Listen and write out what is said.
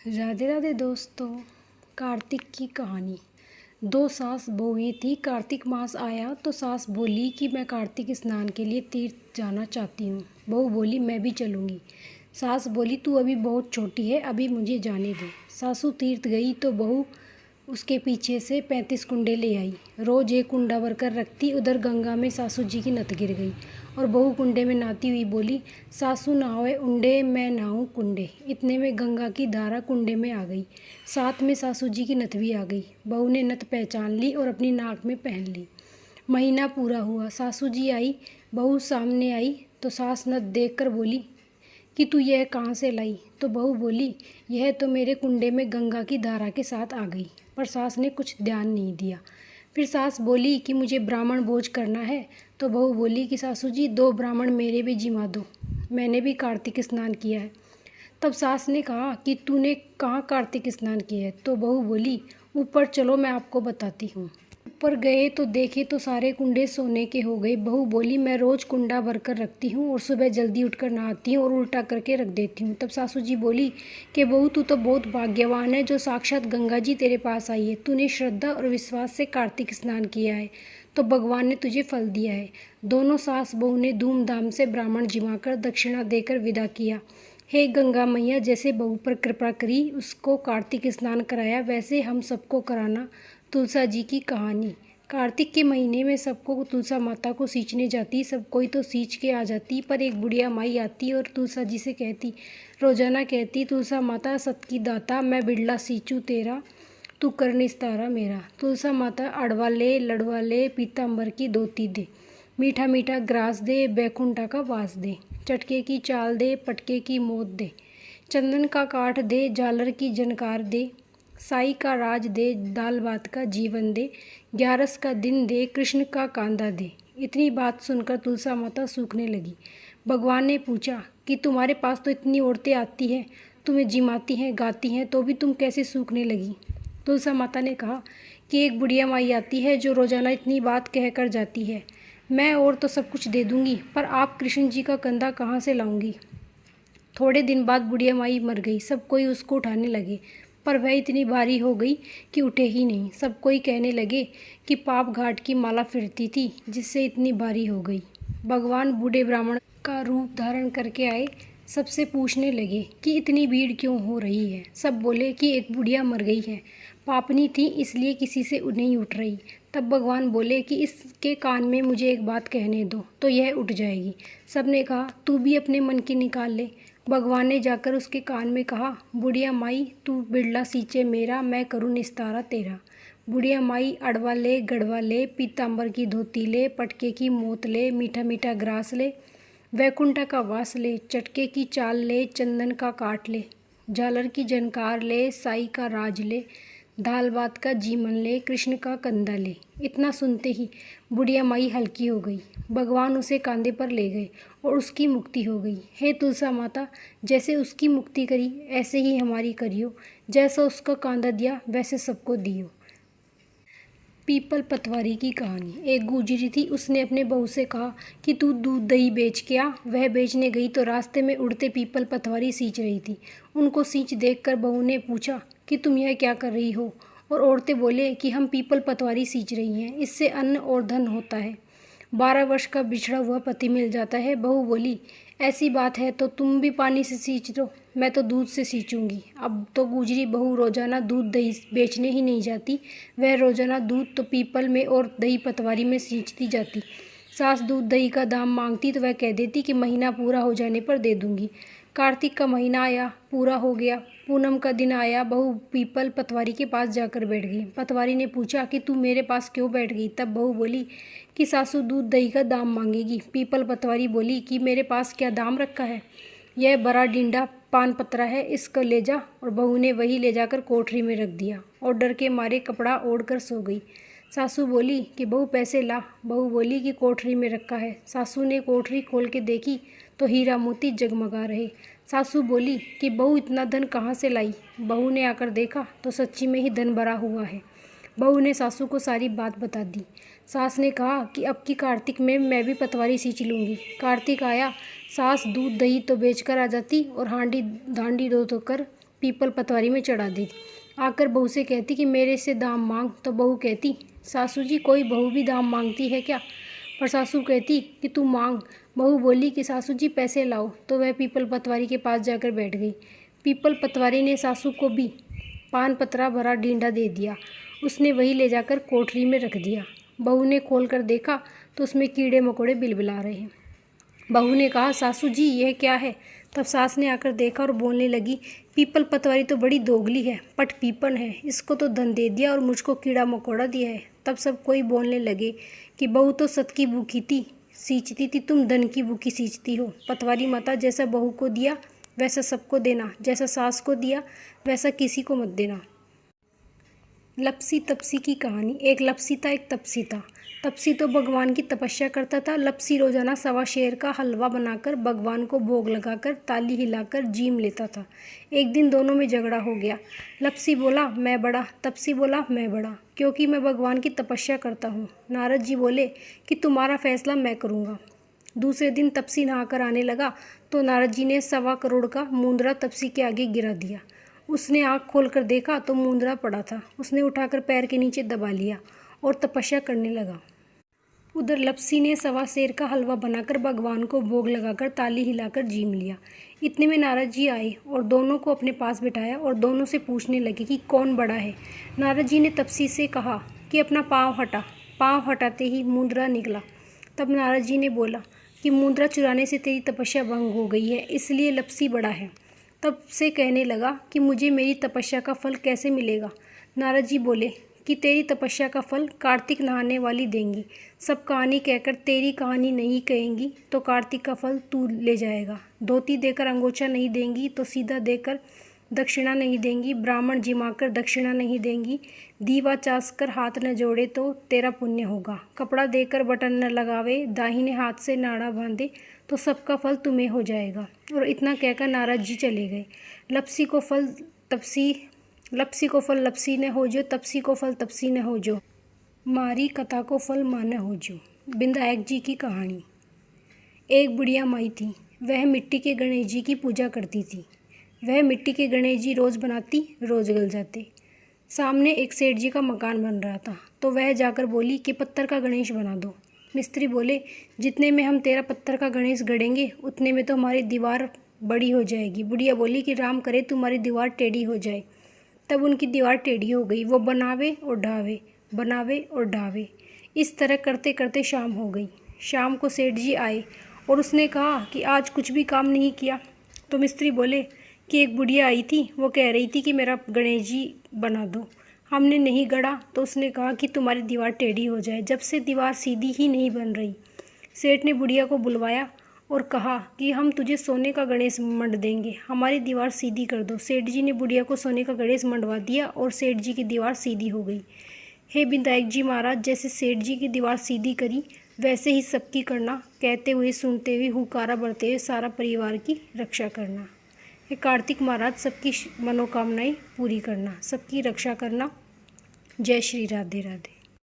राधे राधे दोस्तों। कार्तिक की कहानी। दो सास बहुएं थी। कार्तिक मास आया तो सास बोली कि मैं कार्तिक स्नान के लिए तीर्थ जाना चाहती हूँ। बहू बोली मैं भी चलूँगी। सास बोली तू अभी बहुत छोटी है, अभी मुझे जाने दे। सासू तीर्थ गई तो बहू उसके पीछे से 35 कुंडे ले आई। रोज़ एक कुंडा भरकर रखती। उधर गंगा में सासू जी की नत गिर गई और बहू कुंडे में नहाती हुई बोली सासू नहाओ उंडे, मैं नहाऊं कुंडे। इतने में गंगा की धारा कुंडे में आ गई। साथ में सासू जी की नत भी आ गई। बहू ने नत पहचान ली और अपनी नाक में पहन ली। महीना पूरा हुआ, सासू जी आई। बहू सामने आई तो सास नत देख कर बोली कि तू यह कहाँ से लाई? तो बहू बोली यह तो मेरे कुंडे में गंगा की धारा के साथ आ गई। पर सास ने कुछ ध्यान नहीं दिया। फिर सास बोली कि मुझे ब्राह्मण भोज करना है। तो बहू बोली कि सासू जी 2 ब्राह्मण मेरे भी जिमा दो, मैंने भी कार्तिक स्नान किया है। तब सास ने कहा कि तूने कहाँ कार्तिक स्नान किया है? तो बहू बोली ऊपर चलो मैं आपको बताती हूँ। ऊपर गए तो देखे तो सारे कुंडे सोने के हो गए। बहू बोली मैं रोज़ कुंडा भरकर रखती हूँ और सुबह जल्दी उठकर नहाती हूँ और उल्टा करके रख देती हूँ। तब सासू जी बोली कि बहू तू तो बहुत भाग्यवान है जो साक्षात गंगा जी तेरे पास आई है। तूने श्रद्धा और विश्वास से कार्तिक स्नान किया है तो भगवान ने तुझे फल दिया है। दोनों सास बहू ने धूमधाम से ब्राह्मण जिमाकर दक्षिणा देकर विदा किया। हे गंगा मैया, जैसे बहू पर कृपा करी उसको कार्तिक स्नान कराया, वैसे हम सबको कराना। तुलसा जी की कहानी। कार्तिक के महीने में सबको तुलसा माता को सींचने जाती। सब कोई तो सींच के आ जाती, पर एक बुढ़िया माई आती और तुलसा जी से कहती, रोजाना कहती तुलसा माता सत की दाता, मैं बिड़ला सींचू तेरा, तू कर निस्तारा मेरा। तुलसा माता अड़वा ले लड़वा ले, पीताम्बर की धोती दे, मीठा मीठा ग्रास दे, बैकुंठा का वास दे, चटके की चाल दे, पटके की मौत दे, चंदन का काठ दे, झालर की जनकार दे, साई का राज दे, दाल भात का जीवन दे, 11 का दिन दे, कृष्ण का कांदा दे। इतनी बात सुनकर तुलसा माता सूखने लगी। भगवान ने पूछा कि तुम्हारे पास तो इतनी औरतें आती हैं, तुम्हें जिमाती हैं, गाती हैं, तो भी तुम कैसे सूखने लगी? तुलसा माता ने कहा कि एक बुढ़िया माई आती है जो रोजाना इतनी बात कह कर जाती है। मैं और तो सब कुछ दे दूंगी, पर आप कृष्ण जी का कंधा कहाँ से लाऊंगी? थोड़े दिन बाद बुढ़िया माई मर गई। सब कोई उसको उठाने लगे, पर वह इतनी भारी हो गई कि उठे ही नहीं। सब कोई कहने लगे कि पाप घाट की माला फिरती थी जिससे इतनी भारी हो गई। भगवान बूढ़े ब्राह्मण का रूप धारण करके आए। सबसे पूछने लगे कि इतनी भीड़ क्यों हो रही है? सब बोले कि एक बुढ़िया मर गई है, पापनी थी इसलिए किसी से नहीं उठ रही। तब भगवान बोले कि इसके कान में मुझे एक बात कहने दो तो यह उठ जाएगी। सब ने कहा तू भी अपने मन की निकाल ले। भगवान ने जाकर उसके कान में कहा, बुढ़िया माई तू बिड़ला सींचे मेरा, मैं करूँ निस्तारा तेरा। बुढ़िया माई अड़वा ले गड़वा ले, पीताम्बर की धोती ले, पटके की मोत ले, मीठा मीठा ग्रास ले, वैकुंठा का वास ले, चटके की चाल ले, चंदन का काट ले, झालर की झनकार ले, साई का राज ले, दाल भात का जीवन ले, कृष्ण का कंधा ले। इतना सुनते ही बुढ़िया माई हल्की हो गई। भगवान उसे कंधे पर ले गए और उसकी मुक्ति हो गई। हे तुलसा माता, जैसे उसकी मुक्ति करी ऐसे ही हमारी करियो, जैसा उसका कांधा दिया वैसे सबको दियो। पीपल पतवारी की कहानी। एक गुजरी थी, उसने अपने बहू से कहा कि तू दूध दही बेच के आ। वह बेचने गई तो रास्ते में उड़ते पीपल पतवारी सींच रही थी। उनको सींच देखकर बहू ने पूछा कि तुम यह क्या कर रही हो? और औरतें बोले कि हम पीपल पतवारी सींच रही हैं, इससे अन्न और धन होता है, 12 वर्ष का बिछड़ा हुआ पति मिल जाता है। बहू बोली ऐसी बात है तो तुम भी पानी से सींच दो, मैं तो दूध से सींचूंगी। अब तो गुजरी बहू रोजाना दूध दही बेचने ही नहीं जाती, वह रोजाना दूध तो पीपल में और दही पतवारी में सींचती जाती। सास दूध दही का दाम मांगती तो वह कह देती कि महीना पूरा हो जाने पर दे दूंगी। कार्तिक का महीना आया, पूरा हो गया, पूनम का दिन आया। बहू पीपल पतवारी के पास जाकर बैठ गई। पतवारी ने पूछा कि तू मेरे पास क्यों बैठ गई? तब बहू बोली कि सासू दूध दही का दाम मांगेगी। पीपल पतवारी बोली कि मेरे पास क्या दाम रखा है, यह बड़ा डिंडा पान पतरा है, इसको ले जा। और बहू ने वही ले जाकर कोठरी में रख दिया और डर के मारे कपड़ा ओढ़ कर सो गई। सासू बोली कि बहू पैसे ला। बहू बोली कि कोठरी में रखा है। सासू ने कोठरी खोल के देखी तो हीरा मोती जगमगा रहे। सासू बोली कि बहू इतना धन कहाँ से लाई? बहू ने आकर देखा तो सच्ची में ही धन भरा हुआ है। बहू ने सासू को सारी बात बता दी। सास ने कहा कि अब की कार्तिक में मैं भी पतवारी सींच लूँगी। कार्तिक आया, सास दूध दही तो बेच कर आ जाती और हांडी धांडी धो धोकर पीपल पतवारी में चढ़ा दी। आकर बहू से कहती कि मेरे से दाम मांग। तो बहू कहती, सासू जी कोई बहू भी दाम मांगती है क्या? पर सासू कहती कि तू मांग। बहू बोली कि सासू जी पैसे लाओ। तो वह पीपल पतवारी के पास जाकर बैठ गई। पीपल पतवारी ने सासू को भी पान पतरा भरा डींडा दे दिया। उसने वही ले जाकर कोठरी में रख दिया। बहू ने खोल कर देखा तो उसमें कीड़े मकोड़े बिलबिला रहे हैं। बहू ने कहा, सासू जी यह क्या है? तब सास ने आकर देखा और बोलने लगी, पीपल पतवारी तो बड़ी दोगली है, पट पीपन है, इसको तो धन दे दिया और मुझको कीड़ा मकोड़ा दिया है। तब सब कोई बोलने लगे कि बहू तो सत की भूखी थी, सींचती थी, तुम धन की भूखी सींचती हो। पतवारी माता, जैसा बहू को दिया वैसा सबको देना, जैसा सास को दिया वैसा किसी को मत देना। लपसी तपसी की कहानी। एक लपसी था, एक तपसी था। तपसी तो भगवान की तपस्या करता था। लपसी रोजाना 1.25 शेर का हलवा बनाकर भगवान को भोग लगाकर ताली हिलाकर जीम लेता था। एक दिन दोनों में झगड़ा हो गया। लपसी बोला मैं बड़ा, तपसी बोला मैं बड़ा, क्योंकि मैं भगवान की तपस्या करता हूँ। नारद जी बोले कि तुम्हारा फैसला मैं करूँगा। दूसरे दिन तपसी नहाकर आने लगा तो नारद जी ने 1.25 करोड़ का मुंदरा तपसी के आगे गिरा दिया। उसने आँख खोलकर देखा तो मुंदरा पड़ा था। उसने उठाकर पैर के नीचे दबा लिया और तपस्या करने लगा। उधर लपसी ने 1.25 शेर का हलवा बनाकर भगवान को भोग लगाकर ताली हिलाकर जीम लिया। इतने में नारद जी आए और दोनों को अपने पास बिठाया और दोनों से पूछने लगे कि कौन बड़ा है। नारद जी ने तपसी से कहा कि अपना पाँव हटा। पाँव हटाते ही मुंदरा निकला। तब नारद जी ने बोला कि मुंदरा चुराने से तेरी तपस्या भंग हो गई है, इसलिए लपसी बड़ा है। तब से कहने लगा कि मुझे मेरी तपस्या का फल कैसे मिलेगा। नारद जी बोले कि तेरी तपस्या का फल कार्तिक नहाने वाली देंगी। सब कहानी कहकर तेरी कहानी नहीं कहेंगी तो कार्तिक का फल तू ले जाएगा। धोती देकर अंगोछा नहीं देंगी तो सीधा देकर दक्षिणा नहीं देंगी। ब्राह्मण जिमाकर दक्षिणा नहीं देंगी। दीवा चास कर हाथ न जोड़े तो तेरा पुण्य होगा। कपड़ा देकर बटन न लगावे, दाहिने हाथ से नाड़ा बांधे तो सबका फल तुम्हें हो जाएगा। और इतना कहकर नारद जी चले गए। लपसी को फल लपसी न हो जो, तपसी को फल तपसी न हो जो, मारी कथा को फल मान हो जो। विनायक जी की कहानी। एक बुढ़िया माई थी। वह मिट्टी के गणेश जी की पूजा करती थी। वह मिट्टी के गणेश जी रोज़ बनाती, रोज़ गल जाते। सामने एक सेठ जी का मकान बन रहा था तो वह जाकर बोली कि पत्थर का गणेश बना दो। मिस्त्री बोले, जितने में हम तेरा पत्थर का गणेश गढ़ेंगे उतने में तो हमारी दीवार बड़ी हो जाएगी। बुढ़िया बोली कि राम करे तुम्हारी दीवार टेढ़ी हो जाए। तब उनकी दीवार टेढ़ी हो गई। वो बनावे और ढावे, बनावे और ढावे। इस तरह करते करते शाम हो गई। शाम को सेठ जी आए और उसने कहा कि आज कुछ भी काम नहीं किया। तो मिस्त्री बोले कि एक बुढ़िया आई थी, वो कह रही थी कि मेरा गणेश जी बना दो। हमने नहीं गढ़ा तो उसने कहा कि तुम्हारी दीवार टेढ़ी हो जाए। जब से दीवार सीधी ही नहीं बन रही। सेठ ने बुढ़िया को बुलवाया और कहा कि हम तुझे सोने का गणेश मंड देंगे, हमारी दीवार सीधी कर दो। सेठ जी ने बुढ़िया को सोने का गणेश मंडवा दिया और सेठ जी की दीवार सीधी हो गई। हे विनायक जी महाराज, जैसे सेठ जी की दीवार सीधी करी वैसे ही सबकी करना। कहते हुए सुनते हुए हुकारा भरते हुए सारा परिवार की रक्षा करना। हे कार्तिक महाराज, सबकी मनोकामनाएं पूरी करना, सबकी रक्षा करना। जय श्री राधे राधे।